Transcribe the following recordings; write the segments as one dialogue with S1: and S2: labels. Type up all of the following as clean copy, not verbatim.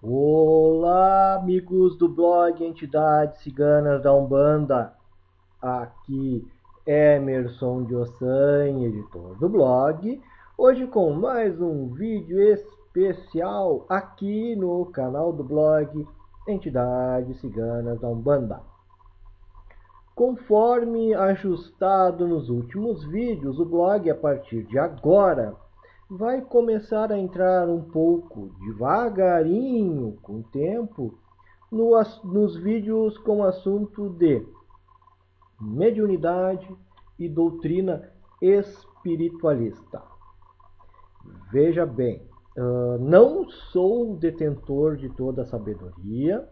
S1: Olá, amigos do blog Entidades Ciganas da Umbanda. Aqui Emerson de Ossan, editor do blog. Hoje com mais um vídeo especial aqui no canal do blog Entidades Ciganas da Umbanda. Conforme ajustado nos últimos vídeos, o blog a partir de agora vai começar a entrar um pouco devagarinho, com o tempo, nos vídeos com assunto de mediunidade e doutrina espiritualista. Veja bem, não sou detentor de toda a sabedoria,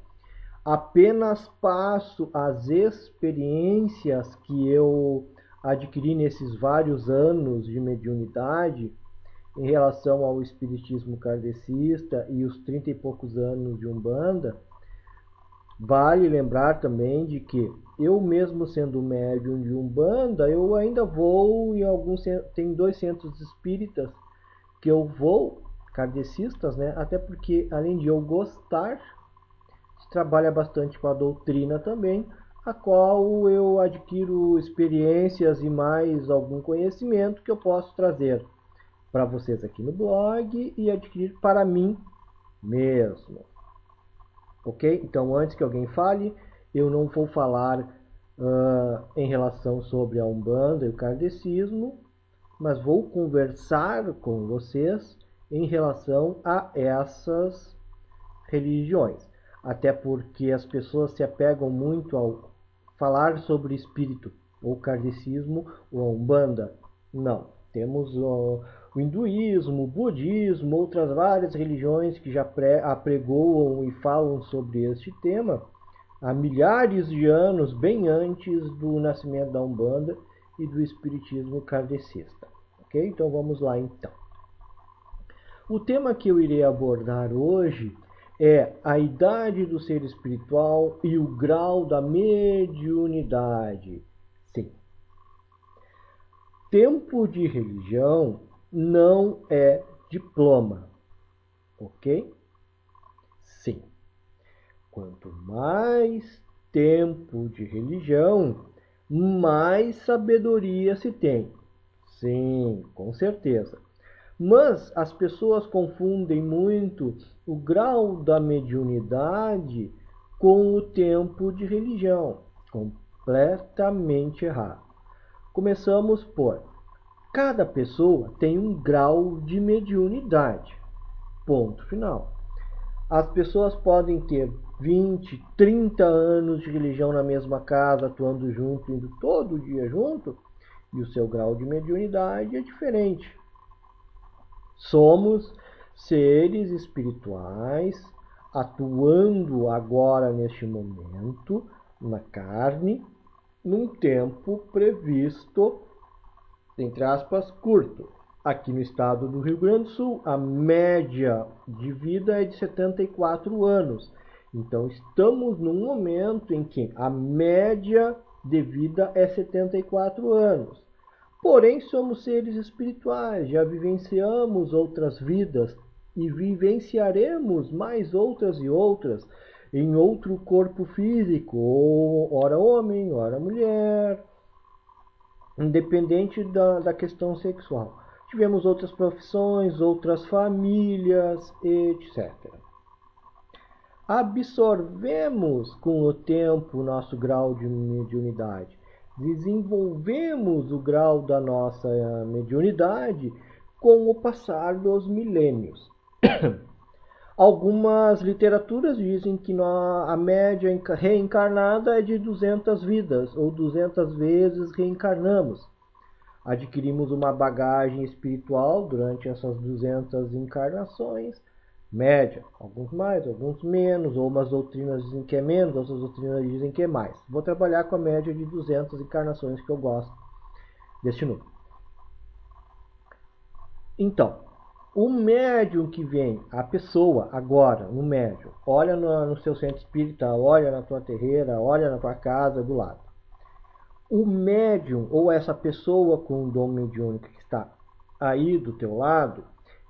S1: apenas passo as experiências que eu adquiri nesses vários anos de mediunidade em relação ao espiritismo kardecista e os 30 e poucos anos de Umbanda. Vale lembrar também de que eu mesmo sendo médium de Umbanda, eu ainda vou em alguns, tem 2 centros espíritas que eu vou, kardecistas, né? Até porque além de eu gostar, trabalha bastante com a doutrina também, a qual eu adquiro experiências e mais algum conhecimento que eu posso trazer para vocês aqui no blog e adquirir para mim mesmo. Ok? Então, antes que alguém fale, eu não vou falar em relação sobre a Umbanda e o kardecismo, mas vou conversar com vocês em relação a essas religiões. Até porque as pessoas se apegam muito ao falar sobre espírito, ou kardecismo, ou a Umbanda. Não. Temos o hinduísmo, o budismo, outras várias religiões que já apregoam e falam sobre este tema há milhares de anos, bem antes do nascimento da Umbanda e do espiritismo kardecista. Ok? Então vamos lá então. O tema que eu irei abordar hoje é a idade do ser espiritual e o grau da mediunidade. Sim. Tempo de religião não é diploma, ok? Sim. Quanto mais tempo de religião, mais sabedoria se tem. Sim, com certeza. Mas as pessoas confundem muito o grau da mediunidade com o tempo de religião. Completamente errado. Começamos por: cada pessoa tem um grau de mediunidade. Ponto final. As pessoas podem ter 20, 30 anos de religião na mesma casa, atuando junto, indo todo dia junto, e o seu grau de mediunidade é diferente. Somos seres espirituais atuando agora neste momento na carne, num tempo previsto, entre aspas, curto. Aqui no estado do Rio Grande do Sul, a média de vida é de 74 anos. Então estamos num momento em que a média de vida é 74 anos. Porém, somos seres espirituais, já vivenciamos outras vidas e vivenciaremos mais outras e outras em outro corpo físico, ou ora homem, ora mulher, independente da questão sexual. Tivemos outras profissões, outras famílias, etc. Absorvemos com o tempo o nosso grau de mediunidade. Desenvolvemos o grau da nossa mediunidade com o passar dos milênios. Algumas literaturas dizem que a média reencarnada é de 200 vidas, ou 200 vezes reencarnamos. Adquirimos uma bagagem espiritual durante essas 200 encarnações, média, alguns mais, alguns menos, ou umas doutrinas dizem que é menos, outras doutrinas dizem que é mais. Vou trabalhar com a média de 200 encarnações, que eu gosto deste número. Então, o médium que vem, a pessoa agora, no médium, olha no seu centro espírita, olha na tua terreira, olha na tua casa do lado. O médium, ou essa pessoa com o dom mediúnico que está aí do teu lado,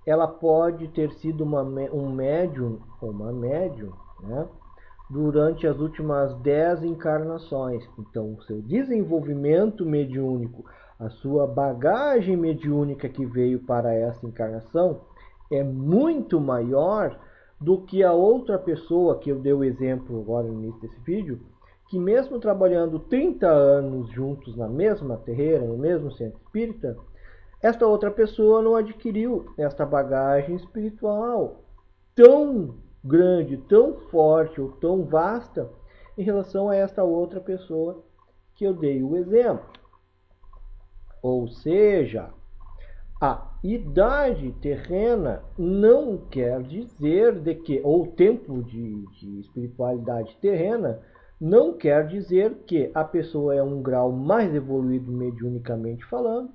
S1: ela pode ter sido um médium ou uma médium, né, durante as últimas 10 encarnações. Então, o seu desenvolvimento mediúnico, a sua bagagem mediúnica que veio para essa encarnação é muito maior do que a outra pessoa que eu dei o exemplo agora no início desse vídeo, que mesmo trabalhando 30 anos juntos na mesma terreira, no mesmo centro espírita, esta outra pessoa não adquiriu esta bagagem espiritual tão grande, tão forte ou tão vasta em relação a esta outra pessoa que eu dei o exemplo. Ou seja, a idade terrena não quer dizer de que, ou o tempo de espiritualidade terrena, não quer dizer que a pessoa é um grau mais evoluído mediunicamente falando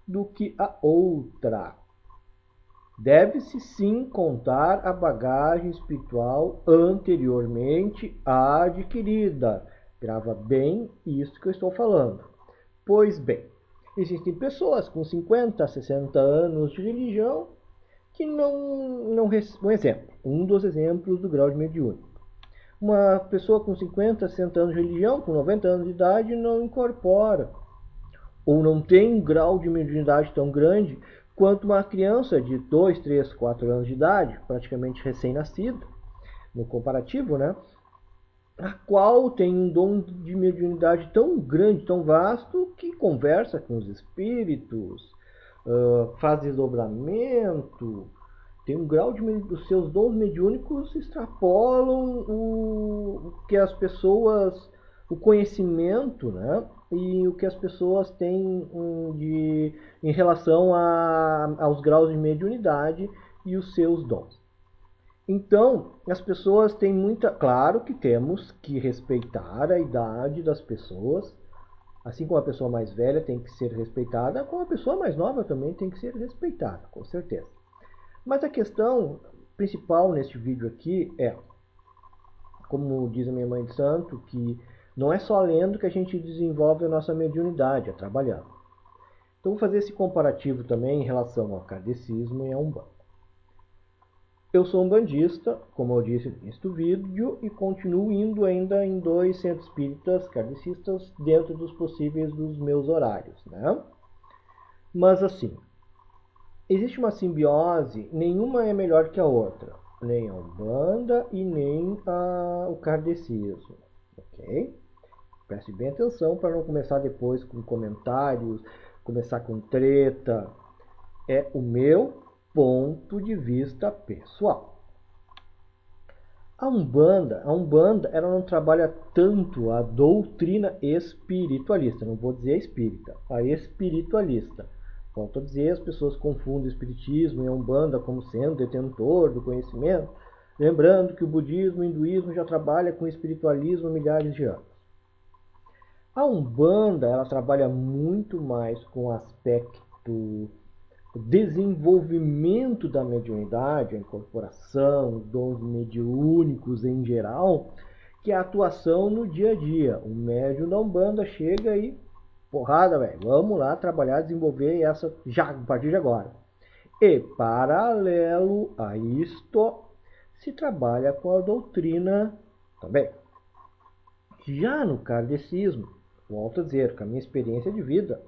S1: do que a outra. Deve-se sim contar a bagagem espiritual anteriormente adquirida. Grava bem isso que eu estou falando. Pois bem, existem pessoas com 50, 60 anos de religião que não um exemplo, um dos exemplos do grau de mediúnico. Uma pessoa com 50, 60 anos de religião, com 90 anos de idade, não incorpora ou não tem um grau de mediunidade tão grande quanto uma criança de 2, 3, 4 anos de idade, praticamente recém-nascida, no comparativo, né? A qual tem um dom de mediunidade tão grande, tão vasto, que conversa com os espíritos, faz desdobramento, tem um grau de os seus dons mediúnicos extrapolam o que as pessoas, o conhecimento, né? E o que as pessoas têm em relação aos graus de mediunidade e os seus dons. Então, as pessoas têm muita... Claro que temos que respeitar a idade das pessoas, assim como a pessoa mais velha tem que ser respeitada, como a pessoa mais nova também tem que ser respeitada, com certeza. Mas a questão principal neste vídeo aqui é, como diz a minha mãe de santo, que não é só lendo que a gente desenvolve a nossa mediunidade, é trabalhando. Então vou fazer esse comparativo também em relação ao kardecismo e à Umbanda. Eu sou umbandista, como eu disse neste vídeo, e continuo indo ainda em 2 centros espíritas kardecistas dentro dos possíveis dos meus horários, né? Mas assim, existe uma simbiose, nenhuma é melhor que a outra, nem a Umbanda e nem o kardecismo, ok? Preste bem atenção para não começar depois com comentários, começar com treta. É o meu ponto de vista pessoal. A Umbanda ela não trabalha tanto a doutrina espiritualista, não vou dizer espírita, a espiritualista. Volto a dizer, as pessoas confundem o espiritismo e a Umbanda como sendo detentor do conhecimento, lembrando que o budismo e o hinduísmo já trabalham com espiritualismo há milhares de anos. A Umbanda ela trabalha muito mais com o aspecto desenvolvimento da mediunidade, a incorporação, os dons mediúnicos em geral, que é a atuação no dia a dia. O médium da Umbanda chega e, porrada, velho, vamos lá trabalhar, desenvolver essa já, a partir de agora. E, paralelo a isto, se trabalha com a doutrina também. Já no kardecismo, volto a dizer, com a minha experiência de vida,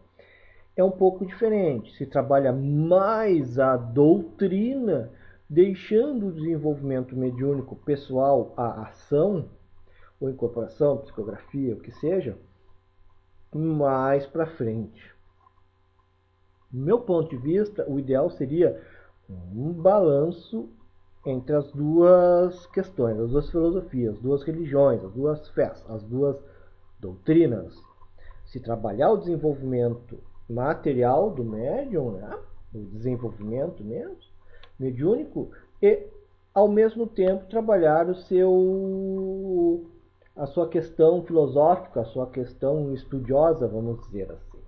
S1: é um pouco diferente. Se trabalha mais a doutrina, deixando o desenvolvimento mediúnico pessoal, a ação, ou incorporação, psicografia, o que seja, mais para frente. Do meu ponto de vista, o ideal seria um balanço entre as duas questões, as duas filosofias, as duas religiões, as duas fés, as duas doutrinas. Se trabalhar o desenvolvimento material do médium, né? O desenvolvimento mesmo, mediúnico, e ao mesmo tempo trabalhar a sua questão filosófica, a sua questão estudiosa, vamos dizer assim.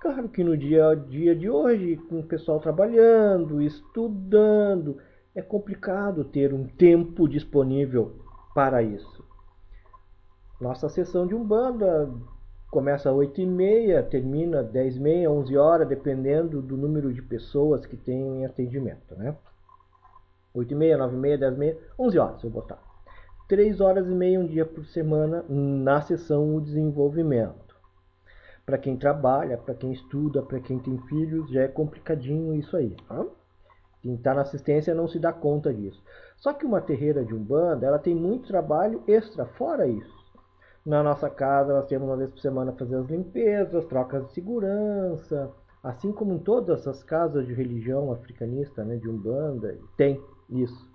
S1: Claro que no dia a dia de hoje, com o pessoal trabalhando, estudando, é complicado ter um tempo disponível para isso. Nossa sessão de Umbanda começa às 8h30, termina 10h30, 11 horas, dependendo do número de pessoas que tem em atendimento, né? 8h30, 9h30, 10h30, 11 horas, eu vou botar. 3 horas e meia um dia por semana na sessão o desenvolvimento. Para quem trabalha, para quem estuda, para quem tem filhos, já é complicadinho isso aí. Tá? Quem está na assistência não se dá conta disso. Só que uma terreira de Umbanda, ela tem muito trabalho extra, fora isso. Na nossa casa, nós temos uma vez por semana fazer as limpezas, trocas de segurança, assim como em todas as casas de religião africanista, né, de Umbanda, tem isso.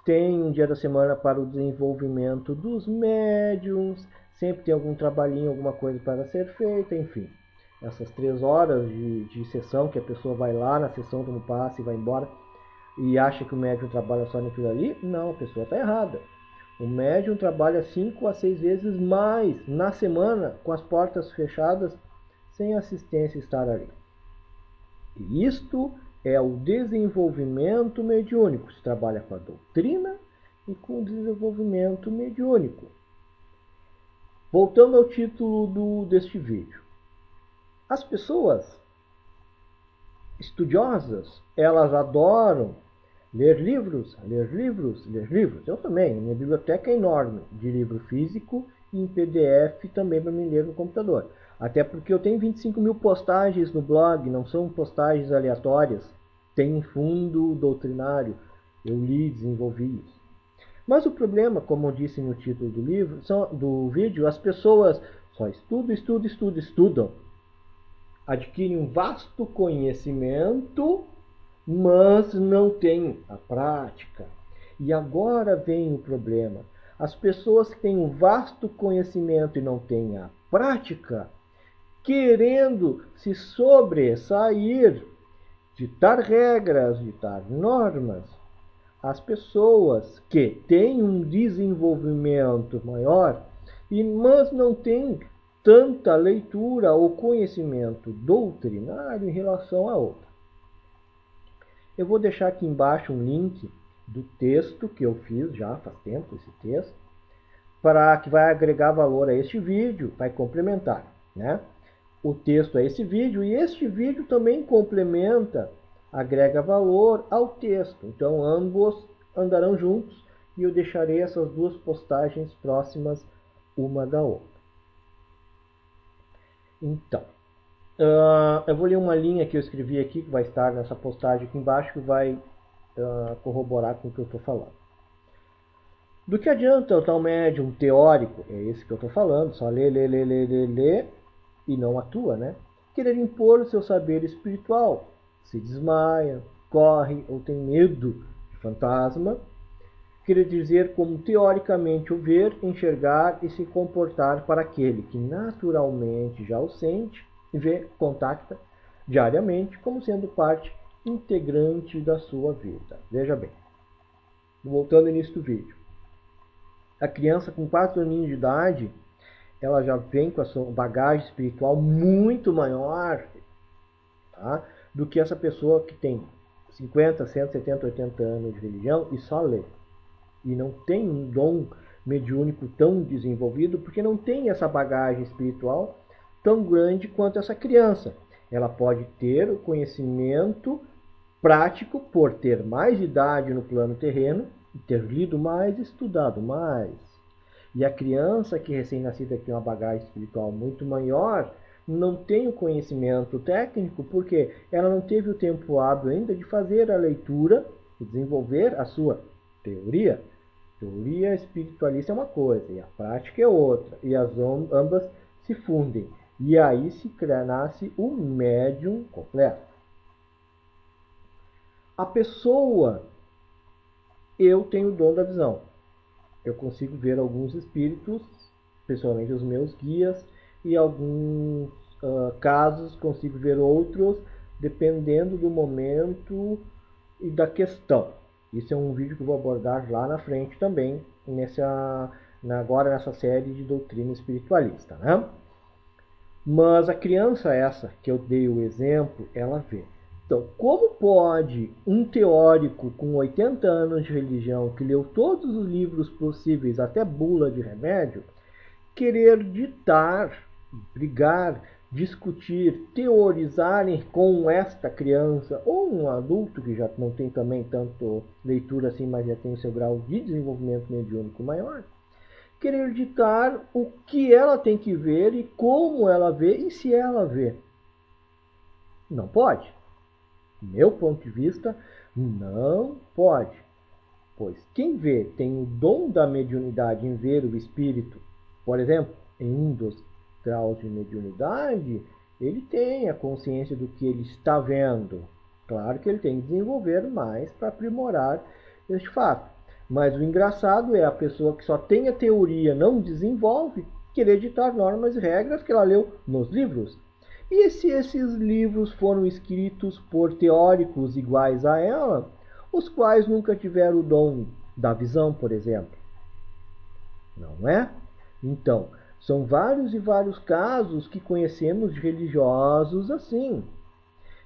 S1: Tem um dia da semana para o desenvolvimento dos médiums, sempre tem algum trabalhinho, alguma coisa para ser feita, enfim. Essas 3 horas de sessão, que a pessoa vai lá na sessão, toma um passe e vai embora, e acha que o médium trabalha só naquilo ali, não, a pessoa está errada. O médium trabalha 5 a 6 vezes mais na semana, com as portas fechadas, sem assistência estar ali. E isto é o desenvolvimento mediúnico. Se trabalha com a doutrina e com o desenvolvimento mediúnico. Voltando ao título deste vídeo. As pessoas estudiosas, elas adoram ler livros, ler livros, ler livros. Eu também, minha biblioteca é enorme, de livro físico e em PDF também para me ler no computador. Até porque eu tenho 25.000 postagens no blog, não são postagens aleatórias, tem fundo doutrinário, eu li e desenvolvi isso. Mas o problema, como eu disse no título do livro, do vídeo, as pessoas só estudam, adquirem um vasto conhecimento, mas não têm a prática. E agora vem o problema. As pessoas que têm um vasto conhecimento e não têm a prática, querendo se sobressair, ditar regras, ditar normas. As pessoas que têm um desenvolvimento maior, mas não têm tanta leitura ou conhecimento doutrinário em relação a outra. Eu vou deixar aqui embaixo um link do texto que eu fiz já faz tempo, esse texto, para que vai agregar valor a este vídeo, vai complementar, né? O texto a esse vídeo e este vídeo também complementa, agrega valor ao texto. Então ambos andarão juntos e eu deixarei essas duas postagens próximas uma da outra. Então, eu vou ler uma linha que eu escrevi aqui, que vai estar nessa postagem aqui embaixo, que vai corroborar com o que eu estou falando. Do que adianta o tal médium teórico, é esse que eu estou falando, só lê e não atua, né? Querer impor o seu saber espiritual, se desmaia, corre ou tem medo de fantasma, querer dizer como teoricamente o ver, enxergar e se comportar para aquele que naturalmente já o sente, vê, contacta diariamente como sendo parte integrante da sua vida. Veja bem, voltando ao início do vídeo. A criança com 4 aninhos de idade, ela já vem com a sua bagagem espiritual muito maior, tá, do que essa pessoa que tem 50, 100, 70, 80 anos de religião e só lê. E não tem um dom mediúnico tão desenvolvido, porque não tem essa bagagem espiritual tão grande quanto essa criança. Ela pode ter o conhecimento prático por ter mais idade no plano terreno, e ter lido mais, estudado mais. E a criança que recém-nascida tem uma bagagem espiritual muito maior, não tem o conhecimento técnico, porque ela não teve o tempo hábil ainda de fazer a leitura e desenvolver a sua teoria. Teoria espiritualista é uma coisa e a prática é outra, e as ambas se fundem. E aí nasce o médium completo. A pessoa, eu tenho o dom da visão. Eu consigo ver alguns espíritos, principalmente os meus guias, e alguns casos consigo ver outros, dependendo do momento e da questão. Isso é um vídeo que eu vou abordar lá na frente também, agora nessa série de doutrina espiritualista, né? Mas a criança essa, que eu dei o exemplo, ela vê. Então, como pode um teórico com 80 anos de religião, que leu todos os livros possíveis, até bula de remédio, querer ditar brigar, discutir, teorizarem com esta criança ou um adulto que já não tem também tanto leitura assim, mas já tem o seu grau de desenvolvimento mediúnico maior, querer ditar o que ela tem que ver e como ela vê e se ela vê. Não pode. Meu ponto de vista, não pode. Pois quem vê tem o dom da mediunidade em ver o espírito, por exemplo, em um dos graus de mediunidade, ele tem a consciência do que ele está vendo. Claro que ele tem que desenvolver mais para aprimorar este fato. Mas o engraçado é a pessoa que só tem a teoria, não desenvolve, querer ditar normas e regras que ela leu nos livros. E se esses livros foram escritos por teóricos iguais a ela, os quais nunca tiveram o dom da visão, por exemplo? Não é? Então, são vários e vários casos que conhecemos de religiosos assim.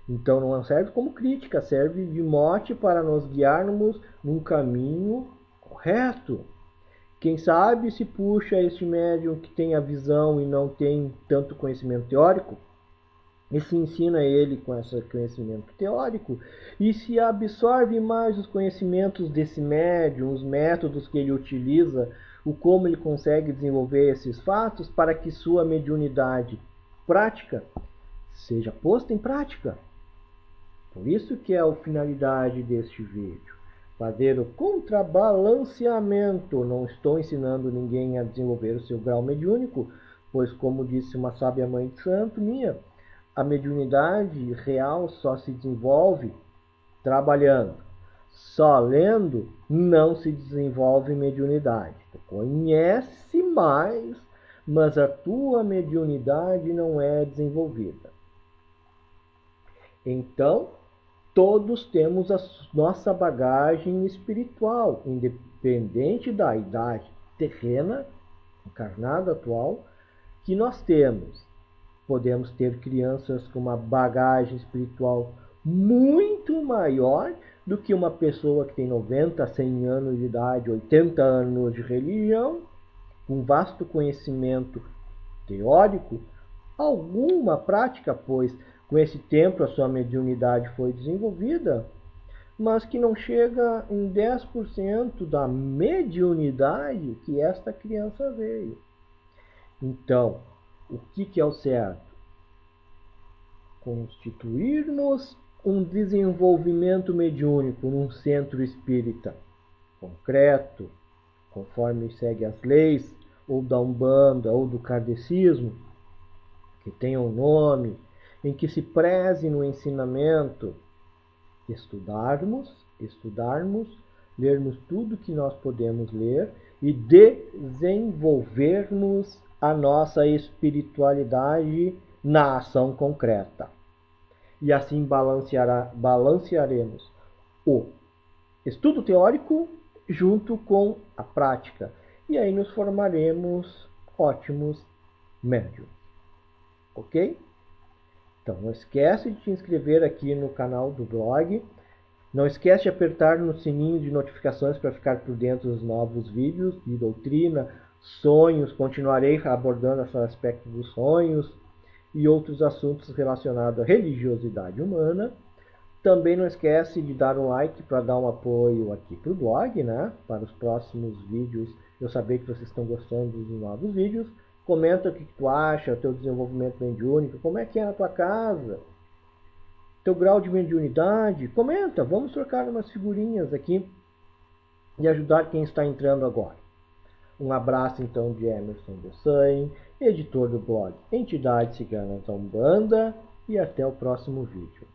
S1: Então não serve como crítica, serve de mote para nos guiarmos num caminho correto. Quem sabe se puxa este médium que tem a visão e não tem tanto conhecimento teórico, e se ensina ele com esse conhecimento teórico, e se absorve mais os conhecimentos desse médium, os métodos que ele utiliza, o como ele consegue desenvolver esses fatos para que sua mediunidade prática seja posta em prática. Por isso que é a finalidade deste vídeo. Fazer o contrabalanceamento. Não estou ensinando ninguém a desenvolver o seu grau mediúnico, pois como disse uma sábia mãe de santo minha, a mediunidade real só se desenvolve trabalhando. Só lendo não se desenvolve mediunidade. Tu conhece mais, mas a tua mediunidade não é desenvolvida. Então, todos temos a nossa bagagem espiritual, independente da idade terrena, encarnada atual, que nós temos. Podemos ter crianças com uma bagagem espiritual muito maior do que uma pessoa que tem 90, 100 anos de idade, 80 anos de religião, um vasto conhecimento teórico, alguma prática, pois com esse tempo a sua mediunidade foi desenvolvida, mas que não chega em 10% da mediunidade que esta criança veio. Então, o que é o certo? Constituirmos um desenvolvimento mediúnico num centro espírita concreto, conforme segue as leis, ou da Umbanda, ou do Kardecismo, que tenha um nome, em que se preze no ensinamento, estudarmos, lermos tudo que nós podemos ler e desenvolvermos a nossa espiritualidade na ação concreta. E assim balancearemos o estudo teórico junto com a prática. E aí nos formaremos ótimos médiums. Ok? Então não esquece de te inscrever aqui no canal do blog. Não esquece de apertar no sininho de notificações para ficar por dentro dos novos vídeos de doutrina, sonhos. Continuarei abordando esse aspecto dos sonhos e outros assuntos relacionados à religiosidade humana. Também não esquece de dar um like para dar um apoio aqui para o blog, né? Para os próximos vídeos, eu saber que vocês estão gostando dos novos vídeos. Comenta o que tu acha, o teu desenvolvimento mediúnico, como é que é na tua casa, teu grau de mediunidade. Comenta, vamos trocar umas figurinhas aqui e ajudar quem está entrando agora. Um abraço então de Emerson Dossain, editor do blog Entidades Ciganas da Umbanda, e até o próximo vídeo.